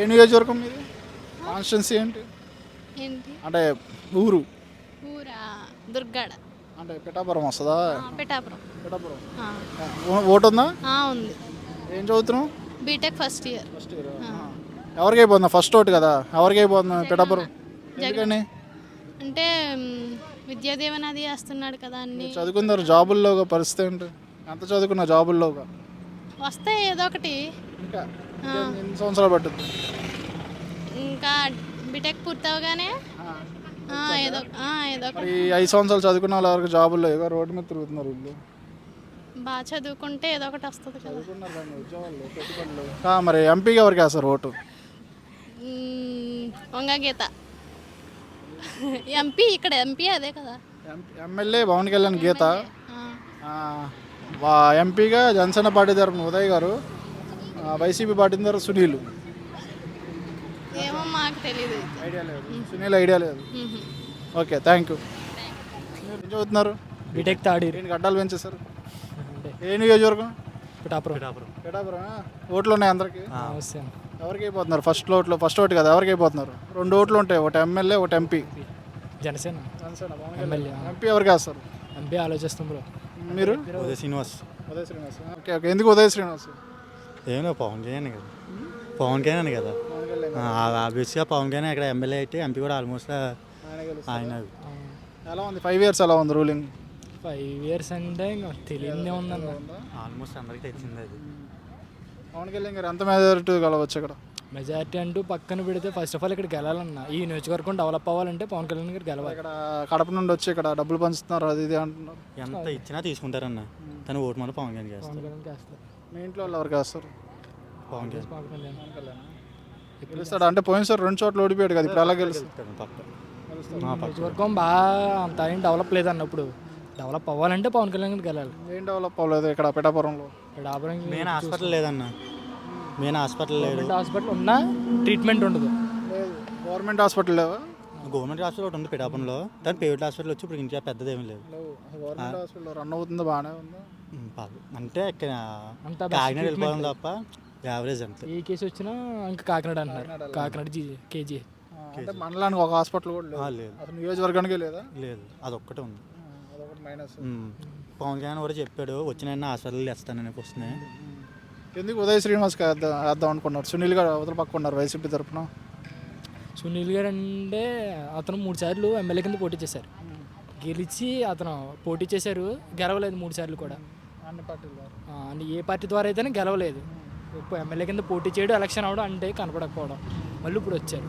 ఏ నియోజకవర్గం మీది? కాన్స్టిట్యున్సీ ఏంటి? ఏంటి అంటే ఊరు ఊరా దుర్గాడ అంటే పిఠాపురం వస్తుందా? పిఠాపురం పిఠాపురం. ఆ, ఓటు ఉందా? ఉంది. ఏం చదువుతున్నావు? B Tech first year. First year. ఎవరికి అయిపోతుందా? ఫస్ట్ ఓటు కదా, ఎవరికి అయిపోతుందా పిఠాపురం? ఎందుకని? అంటే విద్యా దీవెన అది వేస్తున్నాడు కదా అన్ని చదువుకున్నారు, జాబుల్లో పరిస్థితి ఏంటి? ఎంత చదువుకున్నా జాబుల్లో వస్తాయి ఏదో ఒకటి. ఇంకా ఎన్ని సంవత్సరాలు పట్టుద్ది? ఇంకా బీటెక్ పూర్తవగానే ఏదో ఏదో ఒకటి. మరి 5 సంవత్సరాలు చదువుకున్న వాళ్ళ వరకు జాబుల్లో ఏదో రోడ్డు మీద తిరుగుతున్నారు వీళ్ళు. బాగా చదువుకుంటే ఏదో ఒకటి వస్తుంది కదా. చదువుకున్నారు కానీ ఉద్యోగాలు, పెట్టుబడులు. మరి ఎంపీకి ఎవరికి వేస్తారు ఓటు? వంగ గీత ఎంపీ. ఇక్కడ ఎంపీ అదే కదా. ఎమ్మెల్యే పవన్ కళ్యాణ్ గీత. ఆ. ఎంపీగా జనసేన పార్టీ తరఫున ఉదయ్ గారు, వైసీపీ పార్టీ తరఫున సునీల్. ఏమో మాకు తెలియదు. ఐడియా లేదు. సునీల్ ఐడియా లేదు. Okay, thank you. ఏం చదువుతున్నారు? B Tech third year. దీనికి అడ్డాలు పెంచేశారు. ఏ నియోజకవర్గం? పిఠాపురం. పిఠాపురం. ఓట్లు ఉన్నాయి అందరికి. వస్తాను. ఎవరికి అయిపోతున్నారు? ఫస్ట్ ఓటు కదా, ఎవరికి అయిపోతున్నారు? 2 ఓట్లు ఉంటాయి, ఒకటి ఎమ్మెల్యే ఒకటి ఎంపీ. జనసేన ఎమ్మెల్యే. ఎంపీ ఎవరికి వేస్తారు? ఎంపీ ఆలోచిస్తాం బ్రో. మీరు? ఉదయ్ శ్రీనివాస్. ఉదయ్ శ్రీనివాస్. Okay okay. ఎందుకు ఉదయ్ శ్రీనివాస్? ఏమో పవన్ కళ్యాణ్ కదా, పవన్ కళ్యాణ్ కదా. ఆబ్వియస్గా పవన్ కళ్యాణ్ ఇక్కడ ఎమ్మెల్యే అయితే ఎంపీ కూడా ఆల్మోస్ట్ ఆయన. ఎలా ఉంది 5 ఇయర్స్? ఎలా ఉంది రూలింగ్? 5 ఇయర్స్ అంటే ఇంకా తెలియదే ఉందన్న. ఆల్మోస్ట్ అందరికి తెచ్చింది అది. పవన్ కళ్యాణ్ గారు ఎంత మెజారిటీ కలవచ్చు ఇక్కడ? మెజారిటీ అంటూ పక్కన పెడితే ఫస్ట్ ఆఫ్ ఆల్ ఇక్కడ గెలాలన్నా, ఈ నియోజకవర్గం డెవలప్ అవ్వాలంటే పవన్ కళ్యాణ్ గారు గెలవాలి. ఇక్కడ కడప నుండి వచ్చి ఇక్కడ డబ్బులు పంచుతున్నారు, అది ఇది అంటున్నారు. ఎంత ఇచ్చినా తీసుకుంటారన్న. తను ఓటు మళ్ళీ పవన్ కళ్యాణ్ పవన్ చేస్తారు. కళ్యాణ్ చేస్తారు. మీ ఇంట్లో వాళ్ళు ఎవరికి వేస్తారు? పవన్ కళ్యాణ్ పవన్ కళ్యాణ్ గెలుస్తాడు అంటే పోయినసారి 2 చోట్ల ఓడిపోయాడు కదా, ఇప్పుడు ఎలా గెలుస్తాడు? పక్క నియోజకవర్గం బాగా అంత ఏం డెవలప్ లేదన్నప్పుడు డెవలప్ అవ్వాలంటే పవన్ కళ్యాణ్ గారు గెలాలి. ఏం డెవలప్ అవ్వలేదు ఇక్కడ పిఠాపురంలో. పిఠాపురం మెయిన్ హాస్పిటల్ లేదన్న. మెయిన్ హాస్పిటల్ లేదు. గవర్నమెంట్ హాస్పిటల్ ఉన్నా ట్రీట్మెంట్ ఉండదు. లేదు. గవర్నమెంట్ హాస్పిటల్ లేవా? గవర్నమెంట్ హాస్పిటల్ ఒకటి ఉంది పిఠాపురంలో, దాని ప్రైవేట్ హాస్పిటల్ వచ్చి ఇప్పుడు ఇంకా పెద్దదేమీ లేదు. గవర్నమెంట్ హాస్పిటల్ రన్ అవుతుంది, బాగానే ఉంది. అంటే ఇక్కడ అంతా కాకినాడ వెళ్ళిపోవడం తప్ప యావరేజ్ అంతే. ఏ కేసు వచ్చినా ఇంకా కాకినాడ అంటున్నారు. కాకినాడ కేజీ. అంటే మండలానికి ఒక హాస్పిటల్ కూడా లేదు. లేదు, అసలు నియోజకవర్గానికి లేదా? లేదు, అదొక్కటే ఉంది. అదొకటి మైనస్. పవన్ కళ్యాణ్ కూడా చెప్పాడు వచ్చిన హాస్పిటల్ వేస్తానని వస్తున్నాయి. ఎందుకు ఉదయ్ శ్రీనివాస్కి వేద్దాం అనుకున్నారు? సునీల్ గారు అవతల పక్క ఉన్నారు వైసీపీ తరఫున. సునీల్ గారు అంటే అతను 3 సార్లు ఎమ్మెల్యే కింద పోటీ చేశారు. గెలిచి అతను పోటీ చేశారు, గెలవలేదు 3 సార్లు కూడా. అన్ని పార్టీలు అని ఏ పార్టీ ద్వారా అయితేనే గెలవలేదు. ఎమ్మెల్యే కింద పోటీ చేయడం, ఎలక్షన్ అవ్వడం అంటే కనపడకపోవడం, మళ్ళీ ఇప్పుడు వచ్చారు.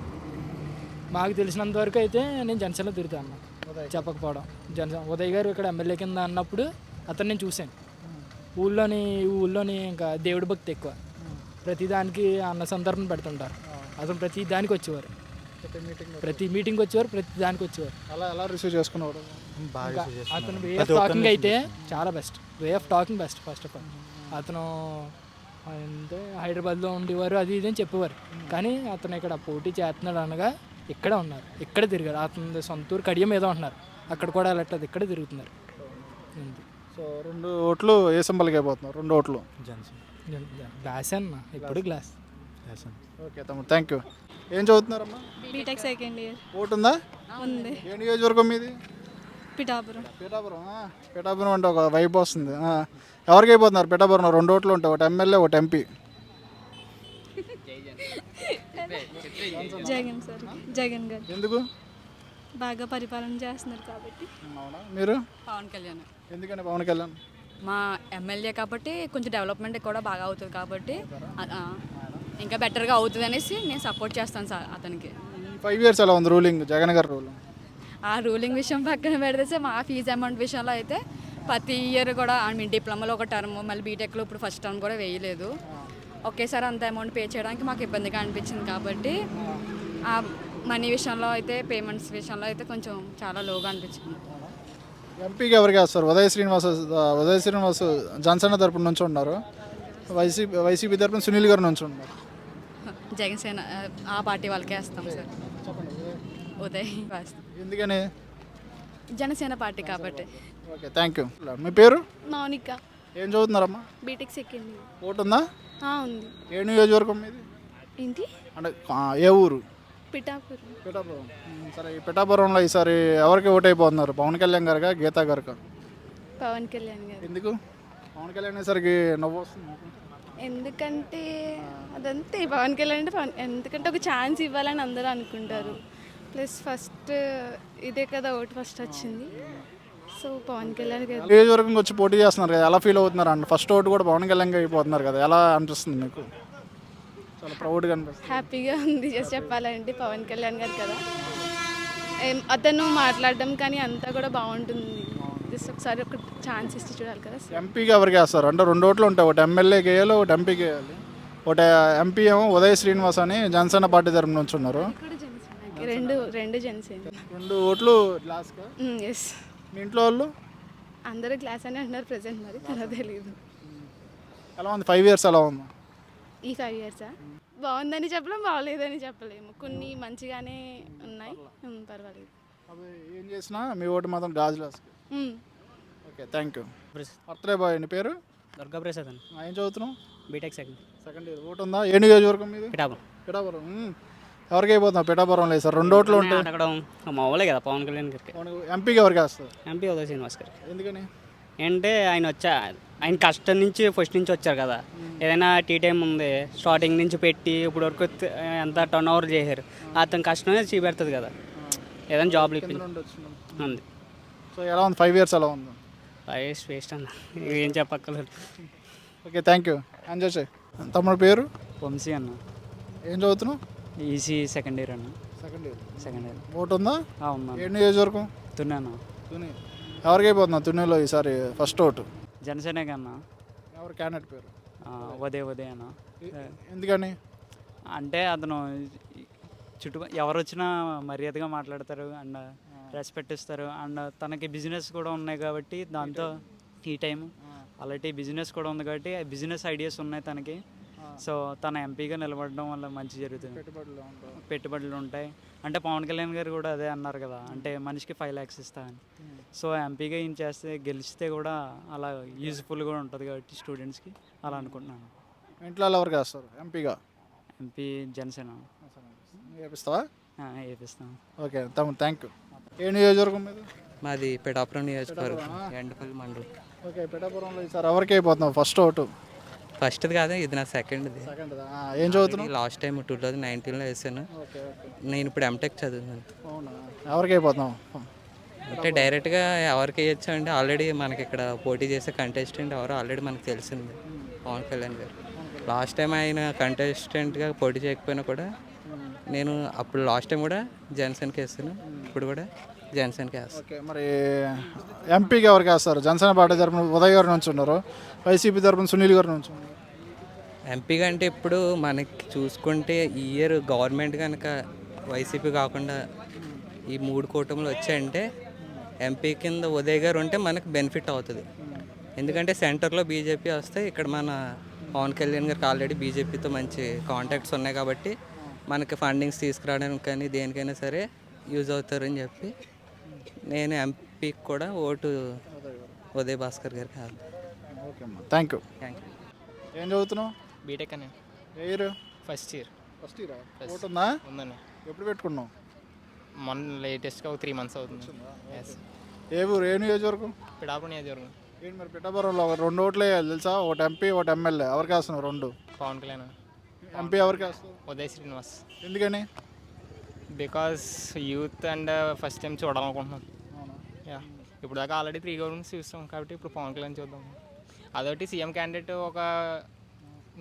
మాకు తెలిసినంత వరకు అయితే నేను జనసేనలో తిరుగుతాను చెప్పకపోవడం. ఉదయ్ గారు ఇక్కడ ఎమ్మెల్యే కింద అన్నప్పుడు అతను నేను చూశాను. ఊళ్ళోని ఇంకా దేవుడి భక్తి ఎక్కువ, ప్రతిదానికి అన్న సందర్భం పెడుతుంటారు. అతను ప్రతి దానికి వచ్చేవారు, ప్రతి మీటింగ్ వచ్చేవారు, ప్రతి దానికి వచ్చేవారు. అలా రిసీవ్ చేసుకునేవాడు. అతను వే ఆఫ్ టాకింగ్ అయితే చాలా best. Way of talking best. First of all అతను అంటే హైదరాబాద్లో ఉండేవారు, అది ఇది అని చెప్పేవారు. కానీ అతను ఇక్కడ పోటీ చేస్తున్నాడు అనగా ఇక్కడే ఉన్నారు, ఇక్కడ తిరిగారు. అతను సొంతూరు కడియం ఏదో అంటున్నారు, అక్కడ కూడా వెళ్ళట్లేదు, ఇక్కడ తిరుగుతున్నారు. సో 2 ఓట్లు ఏ సింబల్కి అయిపోతున్నారు? 2 ఓట్లు గ్లాస్ అన్న, ఇప్పుడు గ్లాస్. ఓకే తమ్ముడు, థ్యాంక్ యూ. ఏం చదువుతున్నారమ్మా? BTech second year. ఓటు ఉందా? ఉంది. ఏ నియోజకవర్గం మీది? పిఠాపురం. పిఠాపురం అంటే ఒక వైపు వస్తుంది. ఎవరికి అయిపోతున్నారు పిఠాపురంలో? 2 ఓట్లు ఉంటాయి, ఒకటి ఎమ్మెల్యే ఒకటి ఎంపీ. జగన్ సార్. జగన్ గారు ఎందుకు? బాగా పరిపాలన చేస్తున్నారు కాబట్టి. అవునా? మీరు? పవన్ కళ్యాణ్. ఎందుకని పవన్ కళ్యాణ్? మా ఎమ్మెల్యే కాబట్టి కొంచెం డెవలప్మెంట్ కూడా బాగా అవుతుంది కాబట్టి ఇంకా బెటర్గా అవుతుంది అనేసి నేను సపోర్ట్ చేస్తాను సార్ అతనికి. 5 ఇయర్స్ ఎలా ఉంది రూలింగ్, జగన్ గారు రూలింగ్? ఆ రూలింగ్ విషయం పక్కన పెడితే మా ఫీజు అమౌంట్ విషయంలో అయితే ప్రతి ఇయర్ కూడా డిప్లొమాలో ఒక టర్మ్, మళ్ళీ బీటెక్లో ఇప్పుడు ఫస్ట్ టర్మ్ కూడా వేయలేదు. ఒకేసారి అంత అమౌంట్ పే చేయడానికి మాకు ఇబ్బందిగా అనిపించింది కాబట్టి ఆ మనీ విషయంలో అయితే, పేమెంట్స్ విషయంలో అయితే కొంచెం చాలా లోగా అనిపించింది. ఎంపీకి ఎవరికి వేస్తారు? ఉదయ్ శ్రీనివాస్ జనసేన తరపున నుంచి ఉన్నారు, వైసీపీ తరపున సునీల్ గారు నుంచి ఉన్నారు. జగన్సేన ఆ పార్టీ వాళ్ళకే వేస్తాం సార్. ఉదయ్ ఎందుకని? జనసేన పార్టీ కాబట్టి. Okay, thank you. మీ పేరు? మౌనిక. ఏం చదువుతున్నారమ్మా? BTech second year. ఓటు ఉందా? ఉంది. ఏ నియోజకవర్గం మీది? ఏంటి అంటే ఏ ఊరు? పిఠాపురం. పిఠాపురం. సరే, ఈ పిఠాపురంలో ఈసారి ఎవరికి ఓట్ అయిపోతున్నారు? పవన్ కళ్యాణ్ గారుగా, గీతా గారుగా? పవన్ కళ్యాణ్ గారు. ఎందుకు పవన్ కళ్యాణ్ అనేసరికి నవ్వు వస్తుంది మీకు? ఎందుకంటే అదంతే, పవన్ కళ్యాణ్ అంటే ఎందుకంటే ఒక ఛాన్స్ ఇవ్వాలని అందరూ అనుకుంటారు. ప్లస్ ఫస్ట్ ఇదే కదా ఓటు ఫస్ట్ వచ్చింది, సో పవన్ కళ్యాణ్ గారు. నియోజకవర్గంకి వచ్చి పోటీ చేస్తున్నారు కదా, ఎలా ఫీల్ అవుతున్నారు అండి? ఫస్ట్ ఓటు కూడా పవన్ కళ్యాణ్ అయిపోతున్నారు కదా, ఎలా అనిపిస్తుంది మీకు? చాలా ప్రౌడ్గా అనిపిస్తుంది. హ్యాపీగా ఉంది చేసి చెప్పాలంటే, పవన్ కళ్యాణ్ గారు కదా, అతను మాట్లాడడం కానీ అంతా కూడా బాగుంటుంది. జస్ట్ ఒకసారి ఒక ఛాన్స్ ఇస్తే చూడాలి కదా. ఎంపీకి ఎవరికి వేస్తారు అంటే 2 ఓట్లు ఉంటాయి, ఒకటి ఎమ్మెల్యేకి వేయాలి, ఒకటి ఎంపీకి వేయాలి. ఒకటి ఎంపీ ఏమో ఉదయ్ శ్రీనివాస్ అని జనసేన పార్టీ తరపు నుంచి ఉన్నారు. రెండు జనసేన. 2 ఓట్లు గ్లాస్గా. ఎస్. మీ ఇంట్లో వాళ్ళు అందరూ గ్లాస్ అని అంటున్నారు ప్రెసెంట్, మరి తర్వాత తెలియదు. ఎలా ఉంది 5 ఇయర్స్? ఎలా ఉంది ఈ 5 ఇయర్సా? బాగుందని చెప్పలేం, బాగోలేదని చెప్పలేము. కొన్ని మంచిగానే ఉన్నాయి, పర్వాలేదు. అది ఏం చేసినా మీ ఓటు మాత్రం గాజు గ్లాస్కి. Okay, thank you. Birthday boy, నీ పేరు? దుర్గా ప్రసాద్ అని. ఏం చదువుతున్నావు? BTech second year. ఓటు ఉందా? ఏ నియోజకవర్గం మీది? పిఠాపురం. పిఠాపురం. ఎవరికి అయిపోతున్నావు పిఠాపురంలో? సార్ 2 ఓట్లు ఉంటాయి. అడగడం మామూలే కదా పవన్ కళ్యాణ్ గారికి. ఎంపీకి ఎవరికి వేస్తారు? ఎంపీ ఉదయ్ శ్రీనివాస్ గారికి. ఎందుకని? అంటే ఆయన కష్టం నుంచి ఫస్ట్ నుంచి వచ్చారు కదా, ఏదైనా టీ టైం ఉంది స్టార్టింగ్ నుంచి పెట్టి ఇప్పుడు వరకు ఎంత టర్న్ ఓవర్ చేశారు, అతని కష్టమే చూపెడుతుంది కదా, ఏదైనా జాబ్లు ఇప్పింది ఉంది. సో ఎలా ఉంది 5 ఇయర్స్? ఎలా ఉంది? వేస్ట్ అన్న, ఏం చెప్పక్కర్లేదు. Okay, thank you. ఎంజాయ్ చేయి. తమ్ముడు పేరు? వంశీ అన్న. ఏం చదువుతున్నావు? ఈసీ సెకండ్ ఇయర్ అన్న. Second year. ఓటు ఉందా? ఉన్నా. ఏ నియోజకవర్గం? తున్నాను. తుని. ఎవరికి అయిపోతున్నావు తునిలో ఈసారి ఫస్ట్ ఓటు? జనసేన కన్నా. ఎవరు క్యాండిడేట్ పేరు? ఉదయ్ అన్న. ఎందుకని? అంటే అతను ఎవరు వచ్చినా మర్యాదగా మాట్లాడతారు అండ్ రెస్పెక్ట్ ఇస్తారు, అండ్ తనకి బిజినెస్ కూడా ఉన్నాయి కాబట్టి దాంతో ఈ టైం అలాంటి బిజినెస్ కూడా ఉంది కాబట్టి బిజినెస్ ఐడియాస్ ఉన్నాయి తనకి. సో తన ఎంపీగా నిలబడడం వల్ల మంచి జరుగుతుంది, పెట్టుబడులు ఉంటాయి. అంటే పవన్ కళ్యాణ్ గారు కూడా అదే అన్నారు కదా, అంటే మనిషికి 5 lakhs ఇస్తా అని. సో ఎంపీగా ఈయన చేస్తే గెలిస్తే కూడా అలా యూజ్ఫుల్ కూడా ఉంటుంది కాబట్టి స్టూడెంట్స్కి అలా అనుకుంటున్నాను. ఇంట్లో ఎవరికి వేస్తారు ఎంపీగా? ఎంపీ జనసేన. వేపిస్తావా? వేపిస్తాను. ఓకే తమ్ముడు, థ్యాంక్ యూ. ఏ నియోజకవర్గం మీద? మాది పిఠాపురం నియోజకవర్గం, ఎండపల్లి మండలం. ఓకే, పిఠాపురంలో ఈసారి ఎవరికి అయిపోతున్నావు ఫస్ట్ ఓటు? ఫస్ట్ది కాదు, ఇది నా సెకండ్ది. ఏం చదువుతున్నావు? లాస్ట్ టైం 2019లో వేసాను. నేను ఇప్పుడు ఎంటెక్ చదువుతున్నాను. అవునా? ఎవరికి అయిపోతున్నావు? అంటే డైరెక్ట్గా ఎవరికి వేయచ్చు అంటే ఆల్రెడీ మనకి ఇక్కడ పోటీ చేసే కంటెస్టెంట్ ఎవరో ఆల్రెడీ మనకు తెలిసింది, పవన్ కళ్యాణ్ గారు. లాస్ట్ టైం ఆయన కంటెస్టెంట్గా పోటీ చేయకపోయినా కూడా నేను అప్పుడు లాస్ట్ టైం కూడా జనసేనకి వేస్తాను, ఇప్పుడు కూడా జనసేనకి వేస్తాను. ఓకే, మరి ఎంపీకి ఎవరికి వేస్తారు? జనసేన పార్టీ తరపున ఉదయ్ గారు నుంచి ఉన్నారు, వైసీపీ తరపున సునీల్ గారు నుంచి ఉన్నారు. ఎంపీగా అంటే ఇప్పుడు మనకి చూసుకుంటే ఈ ఇయర్ గవర్నమెంట్ కనుక వైసీపీ కాకుండా ఈ 3 కూటములు వచ్చాయంటే ఎంపీ కింద ఉదయ్ గారు ఉంటే మనకు బెనిఫిట్ అవుతుంది. ఎందుకంటే సెంటర్లో బీజేపీ వస్తే ఇక్కడ మన పవన్ కళ్యాణ్ గారికి ఆల్రెడీ బీజేపీతో మంచి కాంటాక్ట్స్ ఉన్నాయి కాబట్టి మనకి ఫండింగ్స్ తీసుకురావడానికి కానీ దేనికైనా సరే యూజ్ అవుతారని చెప్పి నేను ఎంపీకి కూడా ఓటు ఉదయ్ భాస్కర్ గారికి కాదు. ఓకే అమ్మా, థ్యాంక్ యూ. Thank you. ఏం చదువుతున్నావు? బీటెక్ అని. ఏ year? First year. First year. Vote ఉందా? ఉందండి. ఎప్పుడు పెట్టుకున్నావు? మొన్న లేటెస్ట్గా ఒక 3 months అవుతుంది. ఏ ఊరు? ఏ నియోజకవర్గం? పిఠాపురం నియోజకవర్గం. ఏంటి మరి పిఠాపురంలో 2 ఓట్లు వేయాలి తెలుసా? ఒకటి ఎంపీ, ఒకటి ఎమ్మెల్యే. ఎవరికి వేస్తున్నావు 2? పవన్ కళ్యాణ్. ఎంపీ ఎవరికి వేస్తావు? ఉదయ్ శ్రీనివాస్. ఎందుకని? Because youth and first time చూడాలనుకుంటున్నాను. యా, ఇప్పుడు దాకా ఆల్రెడీ 3 గవర్నమెంట్స్ చూస్తాం కాబట్టి ఇప్పుడు పవన్ కళ్యాణ్ చూద్దాం. అదొకటి సీఎం క్యాండిడేట్ ఒక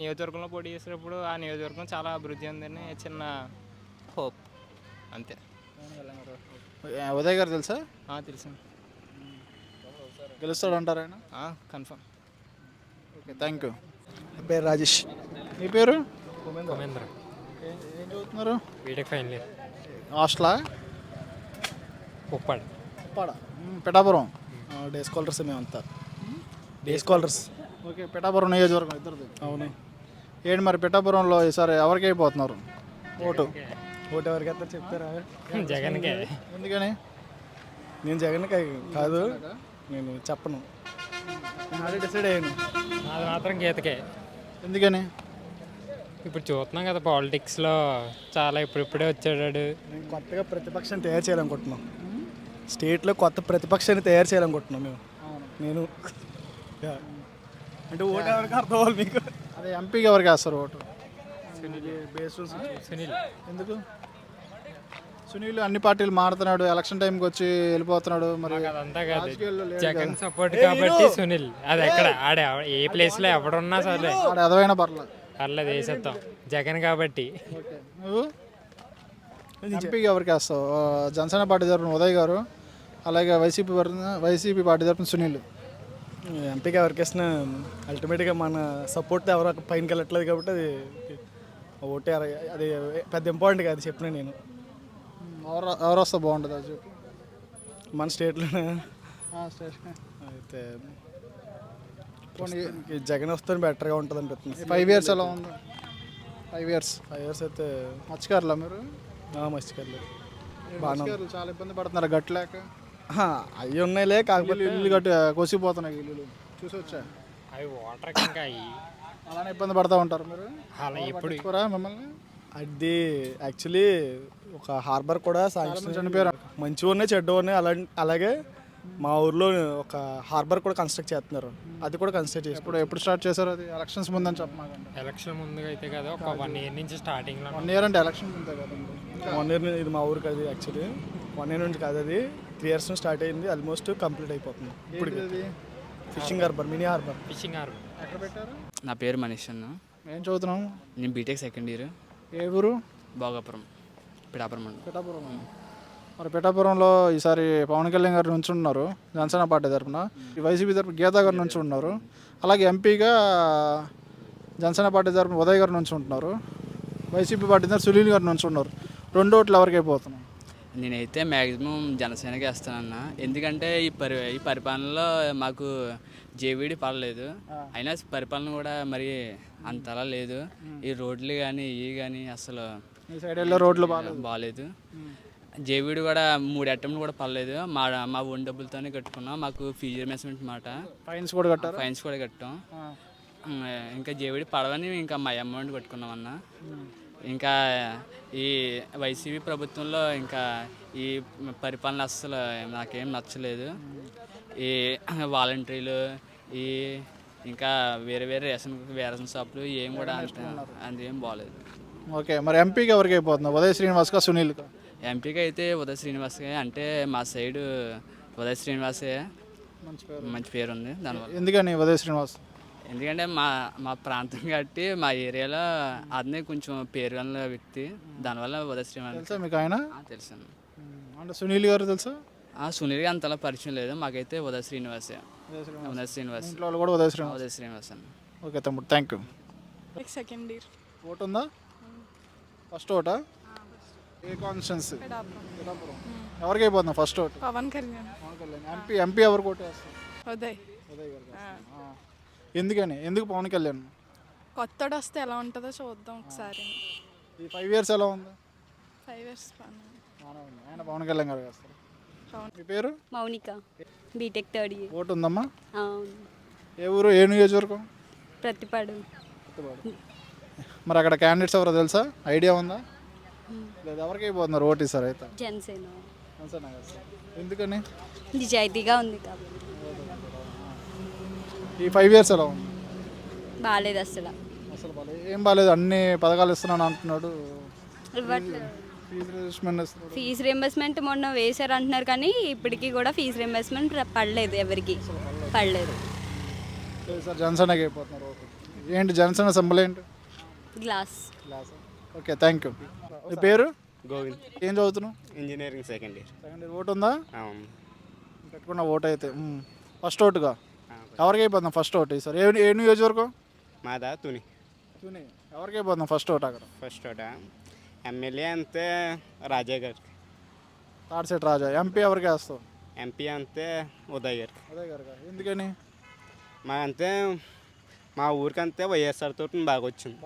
నియోజకవర్గంలో పోటీ చేసేటప్పుడు ఆ నియోజకవర్గం చాలా అభివృద్ధి ఉందని చిన్న హోప్, అంతే. ఉదయ్ గారు తెలుసా? తెలుసు. గెలుస్తాడు అంటారు ఆయన? కన్ఫర్మ్. Okay, thank you. నా పేరు రాజేష్. మీ పేరు? ఉపేంద్ర. ఏం చదువుతున్నారు? BTech final year. హాస్టలా? ఉప్పాడ. పిఠాపురం. డే స్కాలర్స్ మేమంతా. Day scholars. ఓకే, పిఠాపురం నియోజకవర్గం ఇద్దరిది. అవును. ఏంటి మరి పిఠాపురంలో ఈసారి ఎవరికి అయిపోతున్నారు ఓటు? ఓటు ఎవరికి వెళ్తారు చెప్తారా? జగన్కే. ఎందుకని? నేను జగన్ కాదు, నేను చెప్పను. నేను ఆల్రెడీ డిసైడ్ అయ్యాను. అది మాత్రం గీతకే. ఎందుకని? ఇప్పుడు చూస్తున్నాం కదా పాలిటిక్స్లో చాలా ఇప్పుడిప్పుడే వచ్చాడు. మేము కొత్తగా ప్రతిపక్షాన్ని తయారు చేయాలనుకుంటున్నాం. స్టేట్లో కొత్త ప్రతిపక్షాన్ని తయారు చేయాలనుకుంటున్నాం నేను. యా. అంటే ఓటు ఎవరికి అర్థం అవ్వాలి మీకు? అదే ఎంపీకి ఎవరికి వేస్తారు ఓటు? సునీల్ ఎందుకు? సునీల్ అన్ని పార్టీలు మారుతున్నాడు, ఎలక్షన్ టైంకి వచ్చి వెళ్ళిపోతున్నాడు. మరి అదంతా కాదు, రాజకీయాల్లో లేడు జగన్ సపోర్ట్ కాబట్టి సునీల్. అది ఎక్కడ ఆడే ఏ ప్లేస్లో ఎవడున్నా సరే ఆడ ఎదవైనా పర్లేదు. పర్లేదు వేసేద్దాం జగన్ కాబట్టి. ఓకే, నువ్వు ఎంపీకి ఎవరికి వేస్తావు? జనసేన పార్టీ తరపున ఉదయ్ గారు, అలాగే వైసీపీ పార్టీ తరపున సునీల్. ఎంపీకి ఎవరికి వేసినా అల్టిమేట్గా మన సపోర్ట్ ఎవరు పైనకి వెళ్ళట్లేదు కాబట్టి అది ఓటే అది పెద్ద ఇంపార్టెంట్ కాదు చెప్పిన నేను. ఎవరు వస్తే బాగుంటుంది అది చెప్పు. మన స్టేట్లోనే స్టేషన్ అయితే జగన్ వస్తే బెటర్గా ఉంటుంది అనిపిస్తుంది. 5 years ఎలా ఉంది? 5 years 5 years అయితే మర్చికారులా మీరు? మర్చిపోలేదు. మర్చికారులు చాలా ఇబ్బంది పడుతున్నారు గట్లేక. అవి ఉన్నాయిలే, కాకపోతే ఇల్లు గట్టి కోసిపోతున్నాయి ఇల్లు చూసి వచ్చా. అవి వాటర్ ఇంకా అలానే ఇబ్బంది పడుతూ ఉంటారు మీరు? అలా ఎప్పుడు మిమ్మల్ని అది యాక్చువల్లీ ఒక హార్బర్ కూడా శాంక్షన్ చనిపోయారు. మంచిగా ఉన్నాయి, చెడ్డ ఉన్నాయి. అలాగే మా ఊర్లో ఒక హార్బర్ కూడా కన్స్ట్రక్ట్ చేస్తున్నారు. అది కూడా కన్స్ట్రక్ట్ చేసి ఎప్పుడు స్టార్ట్ చేశారు? అది ఎలక్షన్స్ ముందని చెప్పమాకండి. ఎలక్షన్ ముందుగా అయితే కదా ఒక 1 year నుంచి స్టార్టింగ్లో. 1 year అంటే ఎలక్షన్ ముందే కదండి. 1 year ఇది మా ఊరికి అది యాక్చువల్లీ 1 year నుంచి కాదు, అది 3 years నుంచి స్టార్ట్ అయింది. ఆల్మోస్ట్ కంప్లీట్ అయిపోతుంది. ఇప్పుడు fishing harbour, mini harbour. Fishing harbour ఎక్కడ పెట్టారు? నా పేరు మనీష్ అన్న. ఏం చదువుతున్నావు? నేను బీటెక్ సెకండ్ ఇయర్. ఏ ఊరు? భోగాపురం, పిఠాపురం అండి. పిఠాపురం. మరి పిఠాపురంలో ఈసారి పవన్ కళ్యాణ్ గారు నుంచి ఉన్నారు జనసేన పార్టీ తరఫున, వైసీపీ తరఫున గీతా గారు నుంచి ఉన్నారు, అలాగే ఎంపీగా జనసేన పార్టీ తరఫున ఉదయ్ గారు నుంచి ఉంటున్నారు, వైసీపీ పార్టీ తరఫున సునీల్ గారు నుంచి ఉన్నారు. 2 ఓట్లు ఎవరికి అయిపోతున్నాయి? నేనైతే మ్యాక్సిమం జనసేనకి వేస్తానన్న. ఎందుకంటే ఈ పరిపాలనలో మాకు జేవీడి పడలేదు. అయినా పరిపాలన కూడా మరి అంతలా లేదు. ఈ రోడ్లు కానీ ఇవి కానీ అసలు ఈ సైడ్ వెళ్ళే రోడ్లు బాగాలేదు. జేవీడి కూడా 3 అటెంప్ట్లు కూడా పడలేదు. మా ఓన్ డబ్బులతోనే కట్టుకున్నాం. మాకు ఫీజు రిమెస్మెంట్ మాట, ఫైన్స్ కూడా కట్టారు. ఫైన్స్ కూడా కట్టాం. ఇంకా జేవీడి పడవని ఇంకా మా అమౌంట్ కట్టుకున్నాం అన్న. ఇంకా ఈ వైసీపీ ప్రభుత్వంలో ఇంకా ఈ పరిపాలన అస్సలు నాకేం నచ్చలేదు. ఈ వాలంటీర్లు ఈ ఇంకా వేరే రేషన్ షాపులు ఏం కూడా అంతేం బాగలేదు. ఓకే, మరి ఎంపీకి ఎవరికి అయిపోతుంది? ఉదయ్ శ్రీనివాస్గా సునీల్గా? ఎంపీకి అయితే ఉదయ్ శ్రీనివాసే. అంటే మా సైడు ఉదయ్ శ్రీనివాసే మంచి పేరు ఉంది దానివల్ల. ఎందుకని ఉదయ్ శ్రీనివాస్? ఎందుకంటే మా ప్రాంతం కాబట్టి మా ఏరియాలో అతనే కొంచెం పేరు గల వ్యక్తి. దానివల్ల ఉదయ్ శ్రీనివాస్. తెలుసా మీకు ఆయన? తెలుసు. అంటే సునీల్ గారు తెలుసా? సునీల్ గారు అంతలా పరిచయం లేదు. మాకైతే ఉదయ్ శ్రీనివాసే. ఉదయ్ శ్రీనివాస్ ఇంట్లో వాళ్ళు కూడా ఉదయ్ శ్రీనివాస్ అన్న. ఓకే తమ్ముడు, thank you. Second year. Vote ఉందా? ఫస్ట్ ఓటా? ఏ కాన్స్టిట్యున్సీ? ఎవరికి అయిపోతుంది first vote? Pawan Kalyan. MP ఎవరికి ఓటు వేస్తారు? ఉదయ్. ఉదయ్ గారు. ఎందుకని? ఎందుకు పవన్ కళ్యాణ్? కొత్తడు వస్తే ఎలా ఉంటుందో చూద్దాం ఒకసారి. ఈ 5 years ఎలా ఉంది? 5 years ఆయన పవన్ కళ్యాణ్ గారు వేస్తారు. మీ పేరు? Mounika, BTech 3rd year. Vote ఉందమ్మా? అవును. ఏ ఊరు, ఏ నియోజకవర్గం? ప్రతిపాడు. మరి అక్కడ క్యాండిడేట్స్ ఎవరో తెలుసా? ఐడియా ఉందా? లేదు. ఎవరికి అయిపోతున్నారు ఓటు సార్? అయితే జనసేన. ఎందుకని? నిజాయితీగా ఉంది కాబట్టి. ఈ 5 years ఎలా ఉంది? బాగాలేదు అసలు. అసలు బాగాలేదు. ఏం బాగాలేదు? అన్ని పథకాలు ఇస్తున్నాను అంటున్నాడు. ఫీజు రియంబర్స్మెంట్ మొన్న వేశారు అంటున్నారు, కానీ ఇప్పటికీ కూడా ఫీజు రియంబర్స్మెంట్ పడలేదు, ఎవరికి పడలేదు. సార్ జనసేనకి అయిపోతున్నారు ఓటు. ఏంటి జనసేన సింబల్ ఏంటి? గ్లాస్. Okay, thank you. మీ పేరు? గోవింద్. ఏం చదువుతున్నావు? Engineering second year. ఓటు ఉందా? పెట్టుకున్న ఓటు అయితే ఫస్ట్ ఓటుగా ఎవరికి అయిపోతున్నాం ఫస్ట్ ఓటు సార్? ఏ నియోజకవర్గం? మాదా తుని. ఎవరికి అయిపోతున్నాం ఫస్ట్ ఓటు అక్కడ? ఫస్ట్ ఓటా ఎమ్మెల్యే అంతే రాజా గారికి. తాడిశెట్టి రాజా. ఎంపీ ఎవరికి వేస్తావు? ఎంపీ అంతే ఉదయ్ గారికి. ఉదయ్ గారు. ఎందుకని? మా అంతే మా ఊరికంతే వైఎస్ఆర్ తోటి బాగా వచ్చింది.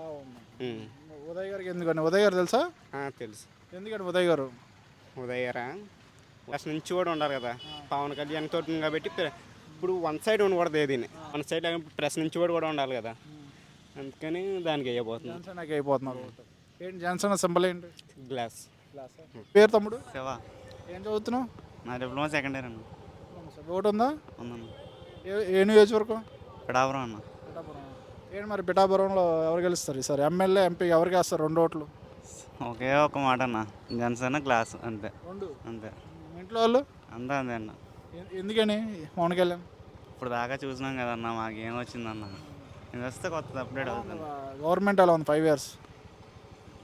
ఉదయ్ గారికి ఎందుకని? ఉదయ్ గారు తెలుసా? తెలుసు. ఎందుకంటే ఉదయ్ గారు ఉదయ్ గారా ఫస్ట్ నుంచి కూడా ఉండాలి కదా పవన్ కళ్యాణ్ తోటి కాబట్టి ఇప్పుడు 1 side ఉండకూడదు. ఏది 1 side ప్రెస్ నుంచి కూడా ఉండాలి కదా. అందుకని దానికి వేయబోతున్నాను. జనసేనకి అయిపోతున్నారు ఓటు. ఏంటి జనసేన సింబల్ ఏంటి? గ్లాస్. పేరు తమ్ముడు? శివ. ఏం చదువుతున్నావు? నా డిప్లొమా సెకండ్ ఇయర్ అన్న. ఓటు ఉందా? ఉందన్న. ఏ నియోజకవర్గం? పిఠాపురం అన్న. ఏంటి మరి పిఠాపురంలో ఎవరు గెలుస్తారు ఈసారి? ఎమ్మెల్యే ఎంపీ ఎవరికి వేస్తారు 2 ఓట్లు? ఒకే ఒక మాట అన్న, జనసేన గ్లాస్ అంతే. అంతే. ఇంట్లో వాళ్ళు అంతే అంతే అన్న. ఎందుకని పవన్ కళ్యాణ్? ఇప్పుడు దాకా చూసినాం కదన్న, మాకేం వచ్చిందన్న. ఇది వస్తే కొత్తది అప్డేట్ అవుతుంది. గవర్నమెంట్ ఎలా ఉంది 5 years?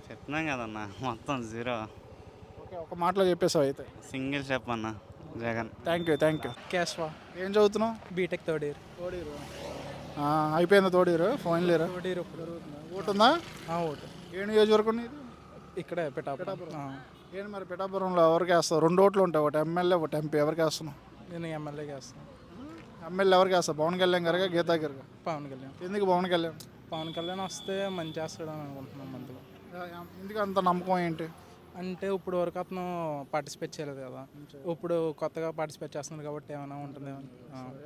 చెప్తున్నాం కదన్న, మొత్తం జీరో. ఓకే, ఒక మాటలో చెప్పేసావు అయితే. సింగిల్ స్టెప్ అన్న జగన్. Thank you. కేశవ ఏం చదువుతున్నావు? BTech third year. అయిపోయిందా third year? Final year? Third year ఇప్పుడు ఓటు ఉందా? ఓటు ఏ నియోజకవర్గం ఇది? ఇక్కడే పిఠాపురం. ఏంటి మరి పిఠాపురంలో ఎవరికి వేస్తావు? 2 ఓట్లు ఉంటాయి, ఒకటి ఎమ్మెల్యే ఒకటి ఎంపీ. ఎవరికి వేస్తున్నావు? నేను ఎమ్మెల్యేకి వేస్తాను. ఎమ్మెల్యే ఎవరికి వేస్తావు? పవన్ కళ్యాణ్ గారిగా గీతా గారిగా? పవన్ కళ్యాణ్. ఎందుకు పవన్ కళ్యాణ్? పవన్ కళ్యాణ్ వస్తే మంచి చేస్తాడని అనుకుంటున్నాం మందులో. ఎందుకు అంత నమ్మకం ఏంటి? అంటే ఇప్పుడు వరకు అతను పార్టిసిపేట్ చేయలేదు కదా, ఇప్పుడు కొత్తగా పార్టిసిపేట్ చేస్తున్నాడు కాబట్టి ఏమైనా ఉంటుందేమో.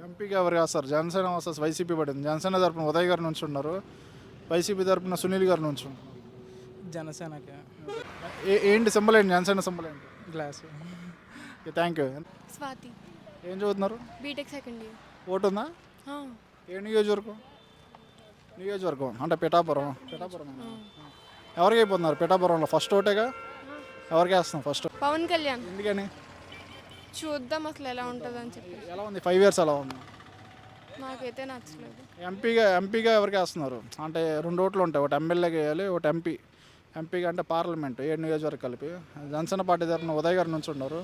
ఎంపీగా ఎవరు వేస్తారు? జనసేన వర్సెస్ వైసీపీ పడింది. జనసేన తరపున ఉదయ్ గారు నుంచి ఉన్నారు, వైసీపీ తరపున సునీల్ గారు నుంచి ఉన్నారు. జనసేనకి ఏంటి సింబల్ ఏంటి? జనసేన సింబల్ ఏంటి? గ్లాస్. Thank you. స్వాతి, ఏం చదువుతున్నారు? B Tech second year. ఓటు ఉందా? ఏ నియోజకవర్గం? నియోజకవర్గం అంటే పిఠాపురం. ఎవరికి అయిపోతున్నారు పిఠాపురంలో? ఫస్ట్ ఓటేగా? ఎవరికి వేస్తున్నాం ఫస్ట్? పవన్ కళ్యాణ్. ఎందుకని? చూద్దాం అసలు ఎలా ఉంటుందని చెప్పి. ఎలా ఉంది 5 years? ఎలా ఉంది? నాకైతే నచ్చలేదు. ఎంపీగా ఎవరికి వేస్తున్నారు? అంటే 2 ఓట్లు ఉంటాయి, ఒకటి ఎమ్మెల్యేకి వేయాలి, ఒకటి ఎంపీ. ఎంపీగా అంటే పార్లమెంట్ 7 నియోజకవర్గం కలిపి. జనసేన పార్టీ తరఫున ఉదయ్ గారి నుంచి ఉన్నారు,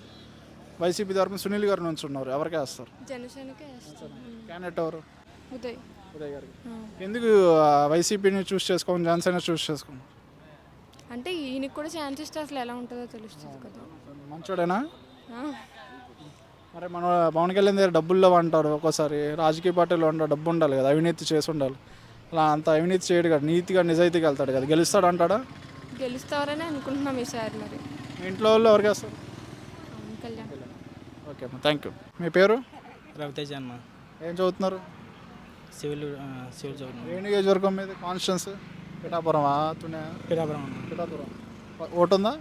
వైసీపీ తరఫున సునీల్ గారి నుంచి ఉన్నారు. ఎవరికి వేస్తారు? జనసేనకే వేస్తాను. క్యాండిడేట్ ఎవరు? ఉదయ్. ఉదయ్ గారికి. ఎందుకు వైసీపీని చూస్ చేసుకోండి, జనసేన చూస్ చేసుకోండి? అంటే ఈయనకి కూడా ఛాన్స్ ఇస్తే అసలు ఎలా ఉంటుందో తెలుస్తుంది కదా. మంచోడేనా? మరి మన పవన్ కళ్యాణ్ దగ్గర డబ్బుల్లో అంటారు ఒక్కోసారి. రాజకీయ పార్టీలో డబ్బు ఉండాలి కదా, అవినీతి చేసి ఉండాలి. అలా అంత అవినీతి చేయడు కదా, నీతిగా నిజాయితీగా వెళ్తాడు కదా. గెలుస్తాడు అంటాడా? గెలుస్తారని అనుకుంటున్నాం ఈసారి. మరి మీ ఇంట్లో వాళ్ళు ఎవరికి వేస్తారు? పవన్ కళ్యాణ్. ఓకే అమ్మా, థ్యాంక్ యూ. మీ పేరు? రవితేజ అన్న. ఏం చదువుతున్నారు? సివిల్ చదువుతున్నాను. ఏ నియోజకవర్గం మీద కాన్స్టిట్యున్సీ? పిఠాపురమా? పిఠాపురం. పిఠాపురం. ఓటు ఉందా?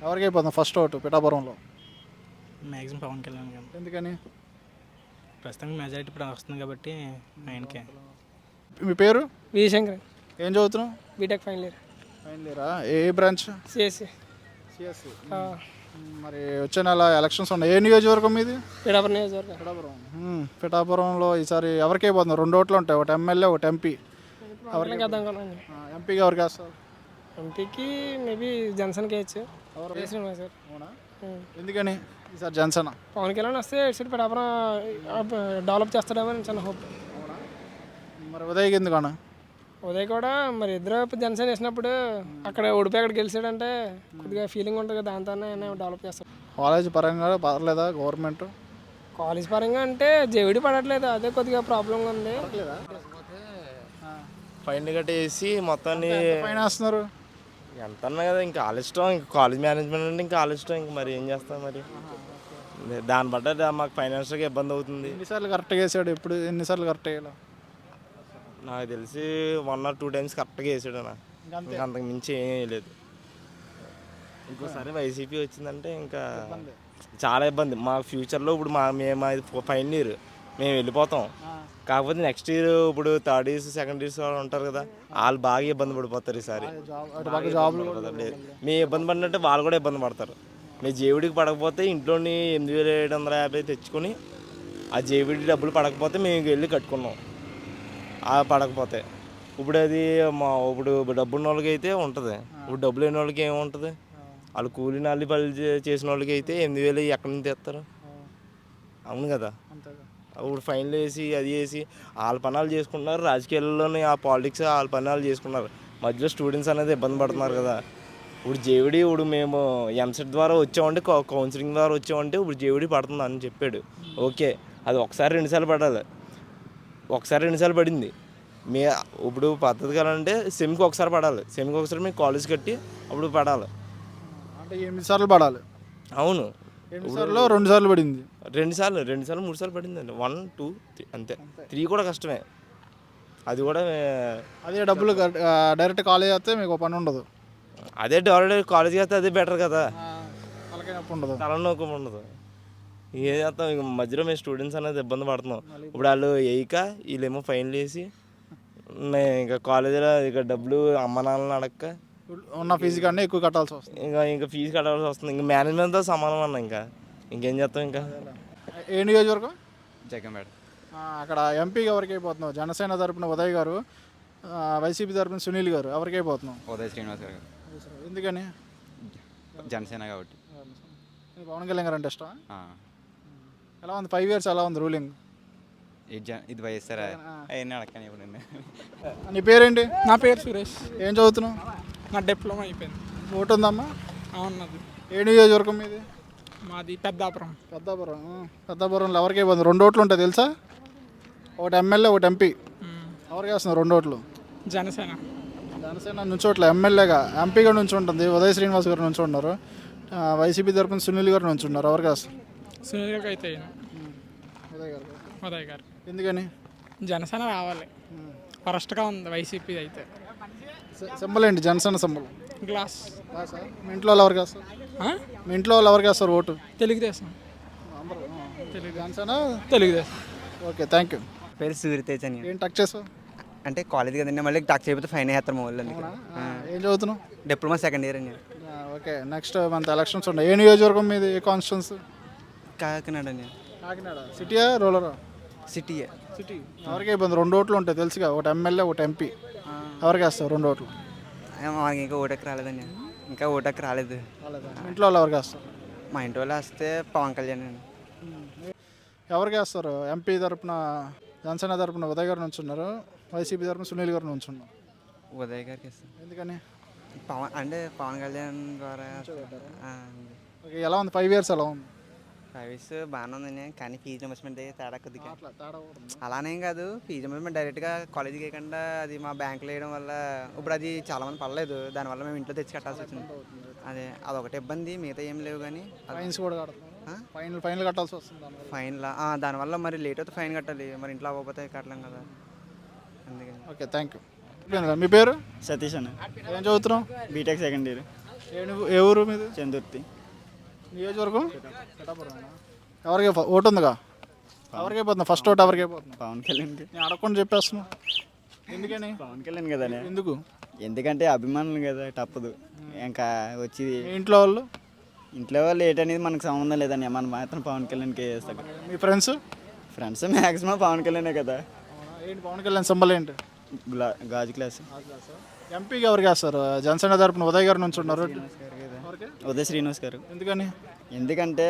ఎవరికి అయిపోతుంది ఫస్ట్ ఓటు పిఠాపురంలో? మ్యాక్సిమం పవన్ కళ్యాణ్ గారు. ఎందుకని? ప్రస్తుతానికి మెజారిటీ ఇప్పుడు వస్తుంది కాబట్టి ఆయనకే. మీ పేరు? విజయశంకర్. ఏం చదువుతున్నావు? BTech final year. ఫైనల్ ఇయరా? ఏ బ్రాంచ్? సిఎస్సి. మరి వచ్చే నెల ఎలక్షన్స్ ఉన్నాయి. ఏ నియోజకవర్గం ఇది? పిఠాపురం నియోజకవర్గం. పిఠాపురం. పిఠాపురంలో ఈసారి ఎవరికి అయిపోతుంది? 2 ఓట్లు ఉంటాయి, ఒకటి ఎమ్మెల్యే ఒకటి ఎంపీ. ఎవరికి అర్థం కాదండి. ఎంపీగా ఎవరికి వేస్తారు? ఎంపీకి మేబీ జనసేనకి వేయచ్చు. సార్. అవునా? ఎందుకని ఈసారి జనసేన? పవన్ కళ్యాణ్ వస్తే ఇటు పిఠాపురం డెవలప్ చేస్తాడేమో అని చిన్న హోప్. మరి ఉదయ్కి ఎందుకన్నా? ఉదయ్ కూడా మరి ఇద్దరు జనసేన వేసినప్పుడు అక్కడ ఓడిపోయి అక్కడ గెలిచాడంటే కొద్దిగా ఫీలింగ్ ఉంటుంది కదా, దాంతోనే డెవలప్ చేస్తాడు. కాలేజ్ పరంగా పర్లేదా గవర్నమెంట్? కాలేజ్ పరంగా అంటే జేవిడి పడట్లేదు, అదే కొద్దిగా ప్రాబ్లంగా ఉంది. ఫైన్ గట్టి వేసి మొత్తాన్ని ఫైన్ వేస్తున్నారు. ఎంత అన్నా కదా, ఇంకా వాళ్ళ ఇష్టం. ఇంకా కాలేజ్ మేనేజ్మెంట్ అంటే ఇంకా వాళ్ళ ఇష్టం. ఇంక మరి ఏం చేస్తాం మరి, దాన్ని బట్టి మాకు ఫైనాన్షియల్గా ఇబ్బంది అవుతుంది. ఎన్నిసార్లు కరెక్ట్గా వేసాడు? ఎప్పుడు ఎన్నిసార్లు కరెక్ట్ అయ్యేలా? నాకు తెలిసి 1 or 2 times కరెక్ట్గా వేసాడు అన్న. ఇంకా అంతకు మించి ఏం వేయలేదు. ఇంకోసారి వైసీపీ వచ్చిందంటే ఇంకా చాలా ఇబ్బంది మాకు ఫ్యూచర్లో. ఇప్పుడు మేము అది ఫైనల్ ఇయర్ మేము వెళ్ళిపోతాం. కాకపోతే నెక్స్ట్ ఇయర్ ఇప్పుడు 3rd years 2nd years వాళ్ళు ఉంటారు కదా, వాళ్ళు బాగా ఇబ్బంది పడిపోతారు ఈసారి. మేము ఇబ్బంది పడినట్టే వాళ్ళు కూడా ఇబ్బంది పడతారు. మేము జేవిడికి పడకపోతే ఇంట్లోని 8,750 తెచ్చుకొని ఆ జేవిడి డబ్బులు పడకపోతే మేము వెళ్ళి కట్టుకున్నాం. పడకపోతే ఇప్పుడు అది ఇప్పుడు డబ్బున్న వాళ్ళకి అయితే ఉంటుంది. ఇప్పుడు డబ్బులు లేని వాళ్ళకి ఏముంటుంది? వాళ్ళు కూలి నాలి పని చేసిన వాళ్ళకి అయితే 8,000 ఎక్కడి నుంచి తెస్తారు? అవును కదా. ఇప్పుడు ఫైన్లు వేసి అది వేసి వాళ్ళ పనాలు చేసుకుంటున్నారు. రాజకీయాల్లోని ఆ పాలిటిక్స్ వాళ్ళ పనాలు చేసుకున్నారు. మధ్యలో స్టూడెంట్స్ అనేది ఇబ్బంది పడుతున్నారు కదా. ఇప్పుడు జేవిడి ఇప్పుడు మేము ఎంసెట్ ద్వారా వచ్చామంటే, కౌన్సిలింగ్ ద్వారా వచ్చామంటే ఇప్పుడు జేవిడి పడుతుంది అని చెప్పాడు. ఓకే, అది 1-2 సార్లు పడాలి. 1-2 సార్లు పడింది. ఇప్పుడు పద్ధతి కావాలంటే సెమ్కి ఒకసారి పడాలి. సెమ్కి ఒకసారి మేము కాలేజ్ కట్టి అప్పుడు పడాలి. అంటే 8 సార్లు పడాలి. అవును. 8 సార్లు 2 సార్లు పడింది. 2 సార్లు 3 సార్లు పడిందండి. 1, 2, 3 అంతే. 3 కూడా కష్టమే. అది కూడా అదే డబ్బులు డైరెక్ట్ కాలేజ్ వస్తే మీకు పని ఉండదు, అదే డైరెక్ట్ కాలేజ్కి వస్తే అదే బెటర్ కదా, తలకాయ నొప్పి ఉండదు. తలనొప్పి ఉండదు. ఏం చేస్తాం ఇక మధ్యలో మేము స్టూడెంట్స్ అనేది ఇబ్బంది పడుతున్నాం. ఇప్పుడు వాళ్ళు వేయక వీళ్ళేమో ఫైన్లు వేసి ఇంకా కాలేజీలో ఇక డబ్బులు అమ్మ నాన్నలు అడక్క ఉన్న ఫీజు కన్నా ఎక్కువ కట్టాల్సి వస్తుంది. ఇంకా ఫీజు కట్టాల్సి వస్తుంది. ఇంకా మేనేజ్మెంట్తో సమానం అన్న. ఇంకేం చేస్తాం. ఇంకా ఏ నియోజకవర్గం? జగన్పేట. అక్కడ ఎంపీగా ఎవరికి అయిపోతున్నావు? జనసేన తరపున ఉదయ్ గారు, వైసీపీ తరపున సునీల్ గారు, ఎవరికి అయిపోతున్నావు? ఉదయ్ శ్రీనివాస్ గారు. ఎందుకని? జనసేన కాబట్టి. పవన్ కళ్యాణ్ గారు అంటే ఇష్టం. ఎలా ఉంది 5 years ఎలా ఉంది రూలింగ్? ఇది వైఎస్ఆర్ అవన్నీ అడగని ఇప్పుడు. నీ పేరేంటి? నా పేరు సురేష్. ఏం చదువుతున్నావు? నా డిప్లొమా అయిపోయింది. ఓటు ఉందమ్మా? అవునది. ఏ నియోజకవర్గం మీది? మాది పెద్దాపురం. పెద్దాపురంలో ఎవరికి అయిపోతుంది? 2 ఓట్లు ఉంటాయి తెలుసా? ఒకటి ఎమ్మెల్యే, ఒకటి ఎంపీ. ఎవరికి వేస్తున్నారు 2 ఓట్లు? జనసేన. జనసేన నుంచి ఓట్ల ఎమ్మెల్యేగా, ఎంపీగా నుంచి ఉంటుంది ఉదయ్ శ్రీనివాస్ గారు నుంచి ఉన్నారు. వైసీపీ తరపున సునీల్ గారు నుంచి ఉన్నారు. ఎవరికి వేస్తారు? సునీల్ గారికి అయితే ఉదయ్ గారు. ఎందుకని? జనసేన రావాలి. ఫరస్ట్గా ఉంది వైసీపీ అయితే. సింబల్ ఏంటి జనసేన సింబల్? గ్లాస్. మీ ఇంట్లో వాళ్ళు ఎవరికి వేస్తారు? మీ ఇంట్లో వాళ్ళు ఎవరికి వేస్తారు vote? Telugu Desam. Janasena, Telugu Desam. Okay, thank you. పేరు సూర్యతేజ్ అని. ఏం టచ్ చేస్తావు? అంటే కాలేజ్ కదండి, మళ్ళీ టచ్ చేయకపోతే ఫైన్ వేస్తారు మా వాళ్ళు. ఏం చదువుతున్నావు? డిప్లొమా 2nd year అండి. ఓకే, నెక్స్ట్ మంత్ ఎలక్షన్స్ ఉన్నాయి. ఏ నియోజకవర్గం మీది? ఏ కాన్స్టిట్యున్సీ? కాకినాడ అండి. కాకినాడ. సిటీయా రూరలా? సిటీయే. సిటీ. ఎవరికి అయిపోయింది? 2 ఓట్లు ఉంటాయి తెలుసుగా, ఒకటి ఎమ్మెల్యే, ఒకటి ఎంపీ. ఎవరికి వేస్తావు 2 ఓట్లు? మాకు ఇంకా ఓటకు రాలేదండి. ఇంకా ఓటకు రాలేదు. ఇంట్లో వాళ్ళు ఎవరికి వేస్తారు? మా ఇంటి వాళ్ళు వస్తే పవన్ కళ్యాణ్ అండి. ఎవరికి వేస్తారు? ఎంపీ తరపున జనసేన తరపున ఉదయ్ గారు నుంచి ఉన్నారు, వైసీపీ తరపున సునీల్ గారు నుంచి ఉన్నారు. ఉదయ్ గారికి ఇస్తాం. ఎందుకని? పవన్ కళ్యాణ్ ద్వారా. ఓకే, ఎలా ఉంది 5 years ఎలా ఉంది? 5 years బాగానే ఉందండి, కానీ ఫీజు రింబర్స్మెంట్ తేడా కొద్దిగా. అలానేం కాదు, ఫీజు రింబర్స్మెంట్ డైరెక్ట్గా కాలేజీకి వేయకుండా అది మా బ్యాంకులో వేయడం వల్ల ఇప్పుడు అది చాలామంది పడలేదు. దానివల్ల మేము ఇంట్లో తెచ్చి కట్టాల్సి వచ్చింది. అదొకటి ఇబ్బంది, మిగతా ఏం లేవు. కానీ ఫైన్స్ కూడా కడుతున్నారు. ఫైన్లు కట్టాల్సి వస్తుంది. ఫైన్లా దానివల్ల మరి లేట్ అయితే ఫైన్ కట్టాలి, మరి ఇంట్లో అవ్వకపోతే కట్టలేం కదా, అందుకని. Okay, thank you. మీ పేరు? సతీష్ అన్న. ఏం చదువుతున్నావు? BTech 2nd year. ఏ ఊరు మీది? చందుర్తి. నియోజకవర్గం? ఎవరికి ఓటు ఉందిగా? ఎవరికి అయిపోతుంది ఫస్ట్ ఓటు? ఎవరికి అయిపోతుంది? పవన్ కళ్యాణ్కి. నేను అడగకుండా చెప్పేస్తున్నాను. ఎందుకని? పవన్ కళ్యాణ్ కదా. ఎందుకు? ఎందుకంటే అభిమానులు కదా, తప్పదు. ఇంకా వచ్చి ఇంట్లో వాళ్ళు? ఇంట్లో వాళ్ళు ఏంటనేది మనకు సంబంధం లేదని, మనం మాత్రం పవన్ కళ్యాణ్కి వేస్తాడు. మీ ఫ్రెండ్స్? ఫ్రెండ్స్ మ్యాక్సిమం పవన్ కళ్యాణే కదా. ఏంటి పవన్ కళ్యాణ్ సింబల్ ఏంటి? గాజు గ్లాస్. ఎంపీకి ఎవరికి వేస్తారు? జనసేన తరపున ఉదయ్ గారు నుంచి ఉన్నారు. ఉదయ్ శ్రీనివాస్ గారు. ఎందుకని? ఎందుకంటే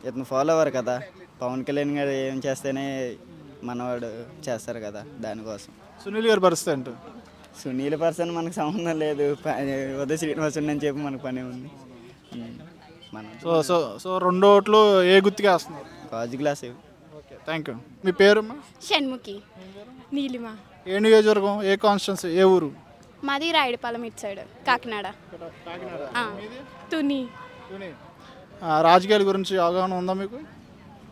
ఇతను ఫాలో అవ్వరు కదా, పవన్ కళ్యాణ్ గారు ఏం చేస్తేనే మనవాడు చేస్తారు కదా, దానికోసం. సునీల్ గారు పరిస్థితి ఏంటి? సునీల్ పర్సన్ మనకు సంబంధం లేదు, ఉదయ్ శ్రీనివాస్ అని చెప్పి మనకు పని ఉంది. మనం సో 2 ఓట్లు ఏ గుర్తుగా వేస్తున్నారు? గాజు గ్లాస్. Okay, thank you. మీ పేరమ్మా? షణ్ముఖి. నీలిమ. ఏ నియోజకవర్గం? ఏ కాన్స్టిట్యున్సీ? ఏ ఊరు? మాది రాయుడుపాలెం ఇటు సైడ్, కాకినాడ. తుని. రాజకీయాల గురించి అవగాహన ఉందా మీకు?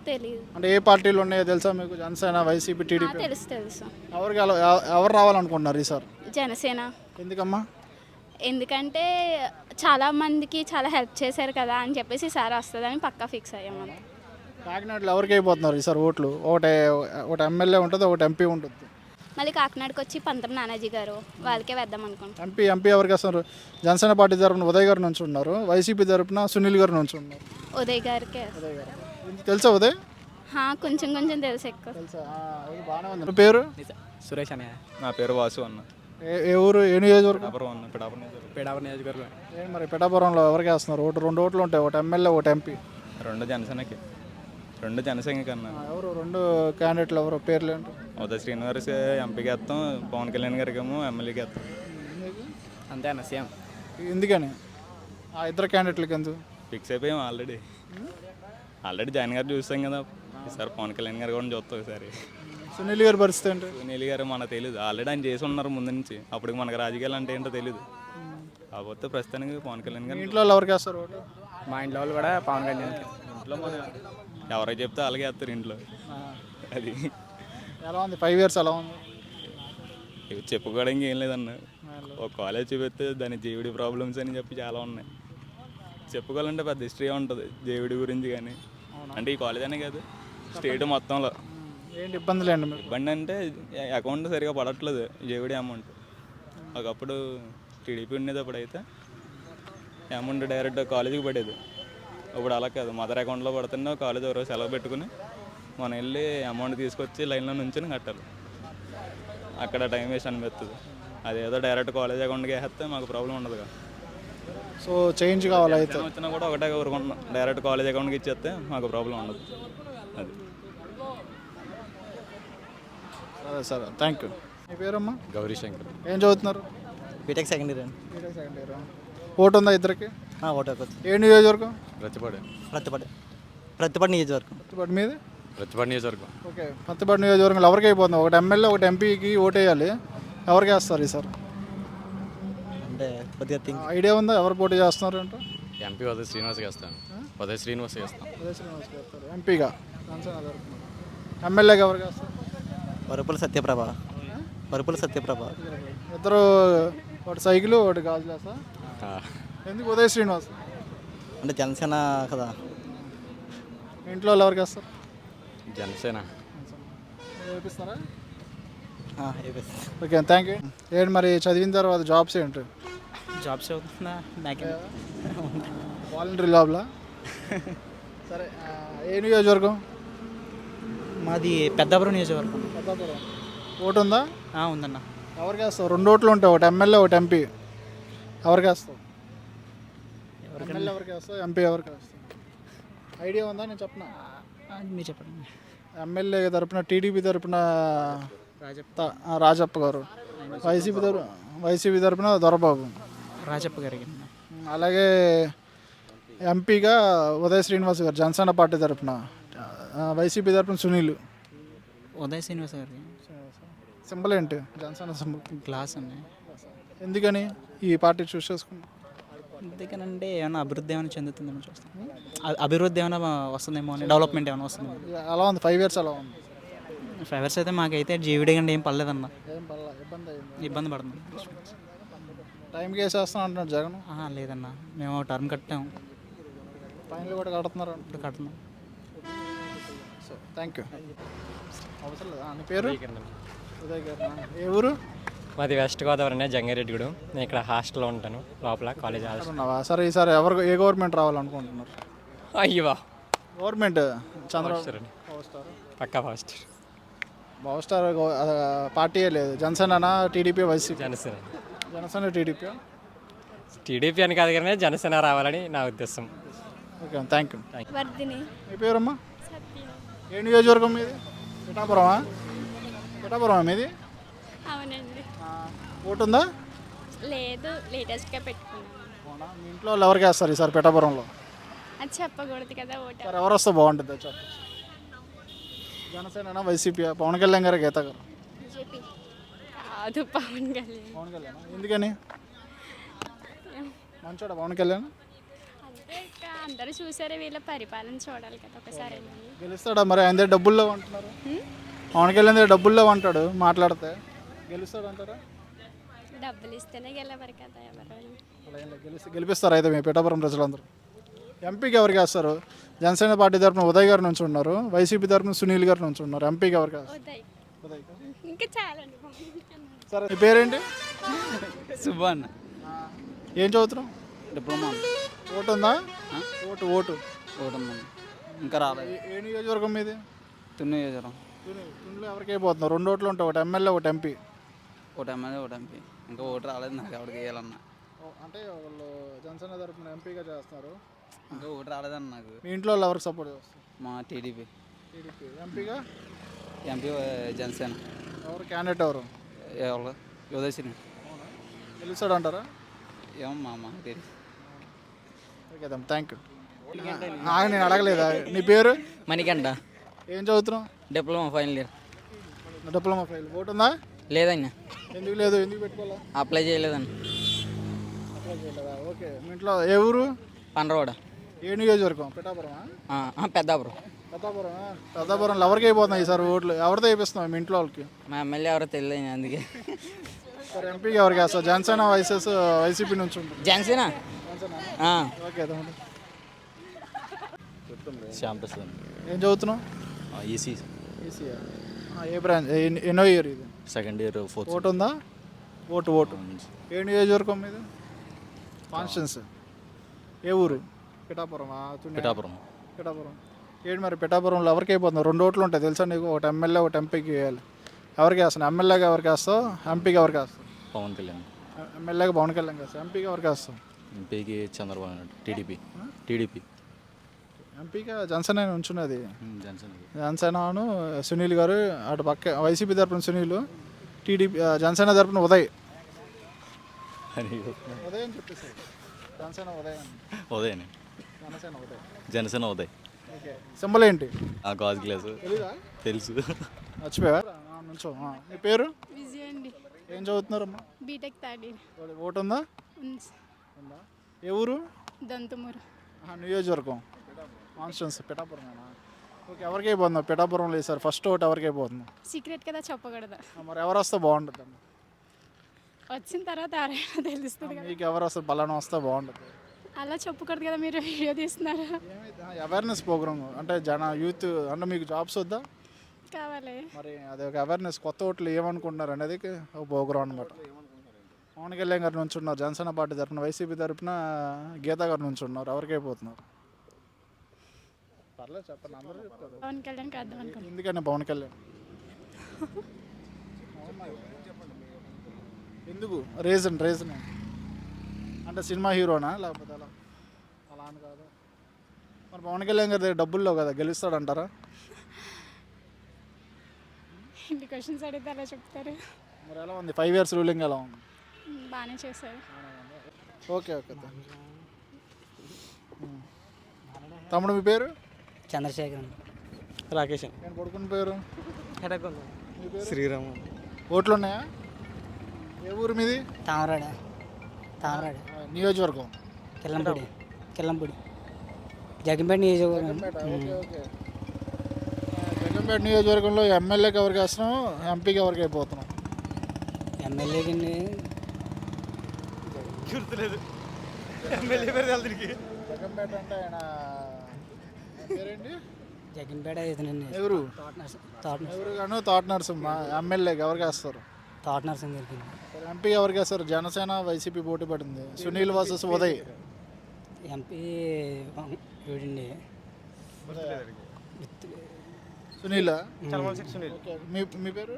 తెలీదు. అంటే ఏ పార్టీలు ఉన్నాయో తెలుసా మీకు? Janasena, YCP, TDP? తెలుసు. ఎవరు రావాలనుకుంటున్నారు ఈసారి? జనసేన. ఎందుకమ్మా? ఎందుకంటే చాలా మందికి చాలా హెల్ప్ చేశారు కదా అని చెప్పేసి ఈసారి వస్తుందని పక్కా ఫిక్స్ అయ్యాము. కాకినాడలో ఎవరికి అయిపోతున్నారు ఈసారి ఓట్లు? ఒకటి ఎమ్మెల్యే ఉంటుంది, ఒకటి ఎంపీ ఉంటుంది. మళ్ళీ కాకినాడకి వచ్చి పంతం నానాజీ గారు, వాళ్ళకే వేద్దాం అనుకుంటున్నాం. ఎంపీ ఎవరికి వస్తారు? జనసేన పార్టీ తరపున ఉదయ్ గారు నుంచి ఉన్నారు, వైసీపీ తరపున సునీల్ గారు నుంచి ఉన్నారు. ఉదయ్ గారికి. తెలుసా ఉదయ్? కొంచెం తెలుసు, ఎక్కువ తెలుసా. పేరు? సురేష్ అన్నయ్య. నా పేరు వాసు అన్న. ఏ ఊరు? ఏ నియోజకవర్గం? పిఠాపురం నియోజకవర్గం. మరి పిఠాపురంలో ఎవరికి వేస్తున్నారు ఓటు? 2 ఓట్లు ఉంటాయి, ఒకటి ఎమ్మెల్యే, ఒకటి ఎంపీ. 2 జనసేనకి. 2 జనసేన కన్నా. ఎవరు 2 క్యాండిడేట్లు? ఎవరు పేర్లు ఏంటి? ఉదయ్ శ్రీనివాస్ ఎంపీకి వేస్తాం, పవన్ కళ్యాణ్ గారికి ఏమో ఎమ్మెల్యేకి వేస్తాం. అంతే అన్న, సేమ్. ఎందుకని ఆ ఇద్దరు క్యాండిడేట్లకి ఎందుకు ఫిక్స్ అయిపోయాం? ఆల్రెడీ జగన్ గారు చూస్తాం కదా, ఈసారి పవన్ కళ్యాణ్ గారు కూడా చూస్తాం ఈసారి. సునీల్ గారి పరిస్థితి ఏంటి? సునీల్ గారు మనకు తెలియదు, ఆల్రెడీ ఆయన చేసి ఉన్నారు ముందు నుంచి, అప్పుడు మనకు రాజకీయాలు అంటే ఏంటో తెలియదు. కాకపోతే ప్రస్తుతానికి పవన్ కళ్యాణ్ గారు. ఇంట్లో ఎవరికి వేస్తారు ఓటు? మా ఇంట్లో వాళ్ళు కూడా పవన్ కళ్యాణ్. ఇంట్లో మన ఎవరైతే చెప్తే అలాగే వేస్తారు ఇంట్లో. అది ఎలా ఉంది 5 years ఎలా ఉంది? ఇవి చెప్పుకోవడానికి ఏం లేదన్న. ఒక కాలేజ్ చూపిస్తే దాని జేవిడి ప్రాబ్లమ్స్ అని చెప్పి చాలా ఉన్నాయి. చెప్పుకోవాలంటే పెద్ద హిస్టరీ ఉంటుంది జేవిడి గురించి. కానీ అంటే ఈ కాలేజ్ అనే కాదు, స్టేట్ మొత్తంలో ఏంటి ఇబ్బందులు అండి మీరు? ఇబ్బంది అంటే అకౌంట్ సరిగా పడట్లేదు జేవిడి అమౌంట్. ఒకప్పుడు టీడీపీ ఉండేటప్పుడు అయితే అమౌంట్ డైరెక్ట్ కాలేజీకి పడేది. ఇప్పుడు అలా కాదు, మదర్ అకౌంట్లో పడుతున్నా కాలేజ్ ఎవరో సెలవు పెట్టుకుని మనం వెళ్ళి అమౌంట్ తీసుకొచ్చి లైన్లో నుంచుని కట్టాలి. అక్కడ టైం వేస్ట్ అనిపిస్తుంది. అదేదో డైరెక్ట్ కాలేజ్ అకౌంట్కి వేస్తే మాకు ప్రాబ్లం ఉండదు కదా. సో చేంజ్ కావాలి అయితే. వచ్చినా కూడా ఒకటే కోరుకుంటున్నాం, డైరెక్ట్ కాలేజ్ అకౌంట్కి ఇచ్చేస్తే మాకు ప్రాబ్లం ఉండదు. అది సరే సరే, థ్యాంక్ యూ. మీ పేరమ్మా? గౌరీ శంకర్. ఏం చదువుతున్నారు? బీటెక్ సెకండ్ ఇయర్ అండి. B Tech second year. ఓటు ఉందా ఇద్దరికి? ఓటు అయిపోతుంది. ఏ నియోజకవర్గం? ప్రతిపాడు నియోజకవర్గం. ప్రతిపాడు మీది? ప్రతిపాడు నియోజకవర్గం. ఓకే, ప్రతిపాడు నియోజకవర్గంలో ఎవరికి అయిపోతుంది? ఒకటి ఎమ్మెల్యే ఒకటి ఎంపీకి ఓటు వేయాలి. ఎవరికి వేస్తారు ఈసారి? అంటే కొద్దిగా ఐడియా ఉందా ఎవరు పోటీ చేస్తున్నారు అంటే? ఎంపీ ఉదయ్ శ్రీనివాస్ వేస్తాను. ఉదయ్ శ్రీనివాస్ వేస్తాం. ఉదయ్ శ్రీనివాస్ వేస్తారు ఎంపీగా. ఎమ్మెల్యేగా ఎవరికి వేస్తారు? వరపుల సత్యప్రభ. ఇద్దరు, ఒకటి సైకిల్ ఒకటి గాజులేసా? ఎందుకు ఉదయ్ శ్రీనివాస్? అంటే జనసేన కదా. ఇంట్లో వాళ్ళు ఎవరికి వేస్తారు? జనసేన. వేపిస్తారా? వేపిస్తారు. Okay, thank you. ఏంటి మరి చదివిన తర్వాత జాబ్స్ ఏంటి? జాబ్స్ అవుతుందా? వాలంటరీ జాబ్లా? సరే, ఏ నియోజకవర్గం? మాది పెద్దాపురం నియోజకవర్గం. పెద్దాపురం. ఓటు ఉందా? ఉందన్న. ఎవరికి వేస్తావు? 2 ఓట్లు ఉంటాయి, ఒకటి ఎమ్మెల్యే ఒకటి ఎంపీ. ఎవరికి వేస్తావు? ఎమ్మెల్యే ఎవరికి వేస్తావు, ఎంపీ ఎవరికి వేస్తావు? ఐడియా ఉందా? నేను చెప్పనా? మీరు చెప్పండి. ఎమ్మెల్యే తరపున టీడీపీ తరపున రాజప్ప గారు, వైసీపీ తరపున దొరబాబు రాజప్ప గారికి. అలాగే ఎంపీగా ఉదయ్ శ్రీనివాస్ గారు జనసేన పార్టీ తరపున, వైసీపీ తరపున సునీల్. ఉదయ్ శ్రీనివాస్ గారికి సింబల్ ఏంటి? జనసేన సింబల్ గ్లాస్ అండి. ఎందుకని ఈ పార్టీ చూస్ చేసుకున్నాం? ఎందుకనంటే ఏమైనా అభివృద్ధి ఏమైనా చెందుతుందేమో చూస్తాం. అభివృద్ధి ఏమైనా వస్తుందేమో అని, డెవలప్మెంట్ ఏమైనా వస్తుందేమో. అలా ఉంది. 5 years అలా ఉంది. 5 years అయితే మాకైతే జీవిడి కంటే ఏం పర్లేదన్న. ఇబ్బంది పడుతుంది. టైంకి వేసేస్తాను అంటున్నాడు జగన్. లేదన్న, మేము టర్మ్ కట్టాము. ఫైనల్ కూడా కడుతున్నారు. ఇప్పుడు కడుతున్నాం. So thank you. అవసరం లేదా? నీ పేరు? ఉదయ్ గారు. ఏ ఊరు? మాది వెస్ట్ గోదావరి, జంగారెడ్డిగూడెం. నేను ఇక్కడ హాస్టల్లో ఉంటాను, లోపల కాలేజ్ హాస్టల్. సరే, ఈసారి ఏ గవర్నమెంట్ రావాలనుకుంటున్నారు? అయ్యవా గవర్నమెంట్ చంద్రబాబు పక్కా ఫస్ట్. పవర్ స్టార్ పార్టీయే లేదు. Janasena, TDP, YCP? Janasena TDP. TDP అని కాదు కానీ జనసేన రావాలని నా ఉద్దేశం. Okay, thank you. వర్ధిని. మీ పేరమ్మా? ఏ నియోజకవర్గం మీది? పిఠాపురమా? పిఠాపురమా మీది? అవునండి. ఓటు ఉందా? లేదు, లేటెస్ట్గా పెట్టుకున్నాను. మీ ఇంట్లో వాళ్ళు ఎవరికి వేస్తారు ఈసారి పిఠాపురంలో? అది చెప్పకూడదు కదా ఓటు. సార్ ఎవరు వస్తే బాగుంటుంది చెప్పండి. జనసేన, వైసీపీ, పవన్ కళ్యాణ్ గారు, గీత గారు? బీజేపీ. కాదు, పవన్ కళ్యాణ్. పవన్ కళ్యాణ్ ఎందుకని? మంచోడా పవన్ కళ్యాణ్? అంటే ఇక అందరూ చూసారే, వీళ్ళ పరిపాలన చూడాలి కదా ఒకసారి. గెలుస్తాడా మరి? ఆయన దగ్గర డబ్బుల్లో అంటున్నారు. పవన్ కళ్యాణ్ దగ్గర డబ్బుల్లో అంటాడు మాట్లాడితే. గెలుస్తాడు అంటారా? డబ్బులు ఇస్తేనే గెలవరు కదా ఎవరు. గెలిపిస్తారు అయితే మీ పిఠాపురం ప్రజలందరూ. ఎంపీకి ఎవరికి వేస్తారు? జనసేన పార్టీ తరపున ఉదయ్ గారు నుంచి ఉన్నారు, వైసీపీ తరపున సునీల్ గారు నుంచి ఉన్నారు. ఎంపీకి ఎవరికి వేస్తారు? ఉదయ్. ఇంకా చాలండి. సరే, మీ పేరేంటి? సుబ్బన్. ఏం చదువుతున్నావు? డిప్లొమా. ఓటు ఉందా? ఓటు ఉందండి. ఇంకా రాలేదు. ఏ నియోజకవర్గం మీది? తుని నియోజకవర్గం. తునిలో ఎవరికి అయిపోతున్నారు? 2 ఓట్లు ఉంటాయి, ఒకటి ఎమ్మెల్యే ఒకటి ఎంపీ. ఒకటి ఎమ్మెల్యే ఒకటి ఎంపీ. ఇంకా ఓటు రాలేదు నాకు ఎవరికి వేయాలన్నా. అంటే వాళ్ళు జనసేన తరపున ఎంపీగా చేస్తున్నారు. ఇంకా ఓటు రాలేదన్న నాకు. మీ ఇంట్లో వాళ్ళు ఎవరికి సపోర్ట్ చేస్తారు? మా టీడీపీ. ఎంపీగా? ఎంపీ జనసేన. ఎవరు క్యాండిడేట్ ఎవరు? ఎవరు? ఉదయ్ శ్రీ. గెలుస్తాడు అంటారా? ఏమో మామ తెలియదు. Okay, thank you. నేను అడగలేదా? నీ పేరు? మణికంఠ. ఏం చదువుతున్నావు? Diploma final year. Diploma file. Vote ఉందా? లేదన్న. ఎందుకు లేదు? ఎందుకు పెట్టుకోవాలా? అప్లై చేయలేదన్న. అప్లై చేయలేదా? ఓకే. మీ ఇంట్లో ఏ ఊరు? పండ్రవాడ. ఏ నియోజకవర్గం? పిఠాపురమా? పెద్దాపురం. పెద్దాపురంలో ఎవరికి అయిపోతున్నాయి ఈసారి ఓట్లు? ఎవరితో వేపిస్తున్నాం మీ ఇంట్లో వాళ్ళకి? మా ఎమ్మెల్యే ఎవరో తెలియదు అందుకే. సార్ ఎంపీకి ఎవరికి వేస్తారు? జనసేన వైసీపీ నుంచి ఉంటుంది. జనసేన. ఓకే తమ్ముడు. శ్యామ్ ప్రసాద్. ఏం చదువుతున్నావు? ఈసీ. ఈసీయా? ఏ బ్రాంచ్? ఎన్నో ఇయర్ ఇది? Second year fourth. ఓటు ఉందా? ఓటు. ఏ నియోజకవర్గం మీద? కాన్స్టిట్యున్సీ. ఏ ఊరు? పిఠాపురమా? పిఠాపురం. ఏంటి మరి పిఠాపురంలో ఎవరికి అయిపోతుంది? 2 ఓట్లు ఉంటాయి తెలుసా నీకు? ఒకటి ఎమ్మెల్యే, ఒకటి ఎంపీకి వేయాలి. ఎవరికి వేస్తాను? ఎమ్మెల్యేగా ఎవరికి వేస్తావు? ఎంపీకి ఎవరికి వేస్తావు? పవన్ కళ్యాణ్. ఎమ్మెల్యేగా పవన్ కళ్యాణ్ వేస్తావు. ఎంపీకి ఎవరికి వేస్తావు? ఎంపీకి చంద్రబాబు నాయుడు. టీడీపీ. ఎంపీగా జనసేన ఉంచున్నది. జనసేన. జనసేనను సునీల్ గారు, అటు పక్క వైసీపీ తరపున సునీల్, టీడీపీ జనసేన తరపున ఉదయ్ అని చెప్పేసి. జనసేన ఉదయ్. ఓకే. సింబల్ ఏంటి? గాజు గ్లాసు. తెలుసు. మర్చిపోయా నుంచో. మీ పేరు? బిజీ అండి. ఏం చదువుతున్నారమ్మా? BTech third year. ఓటు ఉందా? ఉందా? ఏ ఊరు? దంతుమూరు. నియోజకవర్గం కాన్స్టిట్యున్సీ పిఠాపురమేనా? ఓకే. ఎవరికి అయిపోతుందా పిఠాపురంలో ఈసారి ఫస్ట్ ఓటు ఎవరికి అయిపోతుంది? సీక్రెట్ కదా చెప్పకూడదు. మరి ఎవరు వస్తే బాగుంటుంది అమ్మ? వచ్చిన తర్వాత ఎవరైనా తెలుస్తుంది కదా. మీకు ఎవరు వస్తే బలాన వస్తే బాగుంటుంది? అలా చెప్పకూడదు కదా, మీరు వీడియో తీస్తున్నారు. అవేర్నెస్ ప్రోగ్రామ్ అంటే యూత్ అంటే మీకు జాబ్స్ వద్దా? కావాలి. మరి అది ఒక అవేర్నెస్, కొత్త ఓట్లు ఏమనుకుంటున్నారు అనేది ఒక ప్రోగ్రామ్ అనమాట. పవన్ కళ్యాణ్ గారి నుంచి ఉన్నారు జనసేన పార్టీ తరఫున, వైసీపీ తరఫున గీతా గారి నుంచి ఉన్నారు. ఎవరికి అయిపోతున్నారు? పర్లేదు చెప్పండి, అందరూ చెప్తారు. పవన్ కళ్యాణ్ కాదు అనుకుంటున్నాను. ఎందుకని పవన్ కళ్యాణ్? ఎందుకు? రీజన్ అంటే సినిమా హీరోనా లేకపోతే అలా అని కాదు. మరి పవన్ కళ్యాణ్ గారి దగ్గర డబ్బుల్లో కదా గెలుస్తాడంటారా? ఇన్ని క్వశ్చన్స్ అడిగితే అలా చెప్తారు. మరి ఎలా ఉంది 5 years రూలింగ్ ఎలా ఉంది? బాగానే చేశారు. ఓకే. తమ్ముడు మీ పేరు? చంద్రశేఖర్. రాకేష్. నేను కొడుకున్న పేరు? శ్రీరామ్. ఓట్లు ఉన్నాయా? ఏ ఊరు మీది? తామరాడ. నియోజకవర్గం? కిల్లంపూడి. జగన్పేట నియోజకవర్గం. ఓకే. జగన్పేట నియోజకవర్గంలో ఎమ్మెల్యేకి ఎవరికి వేస్తున్నాం, ఎంపీకి ఎవరికి అయిపోతున్నాం? ఎమ్మెల్యేకి గుర్తులేదు. ఎమ్మెల్యే పేరు తెలుసు. జగన్పేట అంటే ఆయన పేరేంటి? జగన్పేట. ఎవరు? తోట నరసింహ. ఎమ్మెల్యేకి ఎవరికి వేస్తారు? తోట నరసింహ గారికి. ఎంపీ ఎవరికి వేస్తారు? జనసేన వైసీపీ పోటీ పడింది. సునీల్ వర్సెస్ ఉదయ్. ఎంపీ చూడండి సునీల్. సునీల్. మీ పేరు?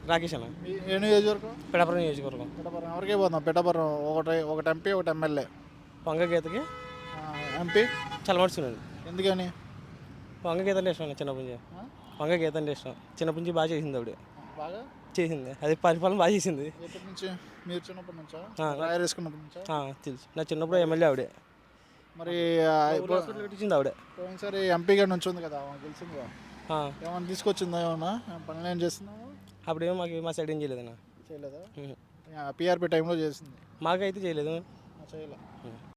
రాకేష్ అన్న. ఏ నియోజకవర్గం? పిఠాపురం నియోజకవర్గం. పిఠాపురం. ఎవరికి పోతున్నాం? పిఠాపురం ఒకటి ఎంపీ, ఒకటి ఎమ్మెల్యే. వంగ గీతకి. ఎంపీ చలమటి సునీల్. ఎందుకని? వంగ గీత అంటే ఇష్టం. చిన్నప్పటి నుంచి వంగ గీత అంటే ఇష్టం. చిన్నప్పటి నుంచి బాగా చేసింది ఆవిడ. బాగా చేసింది. అది పరిపాలన బాగా చేసింది. ఎప్పటి నుంచి? మీరు చిన్నప్పటి నుంచా? రాయర్ వేసుకున్నప్పటి నుంచా? తెలుసు. నా చిన్నప్పుడు ఎమ్మెల్యే ఆవిడే. మరి పెట్టించింది ఆవిడ. పోయినసారి ఎంపీగా నుంచి ఉంది కదా, గెలిచిందిగా. ఏమన్నా తీసుకొచ్చిందా? ఏమన్నా పనులు ఏం చేస్తున్నావు? అప్పుడేమో మా సైడ్ ఏం చేయలేదన్నా. చేయలేదా? పిఆర్పి టైంలో చేసింది. మాకైతే చేయలేదు. చేయలేదు.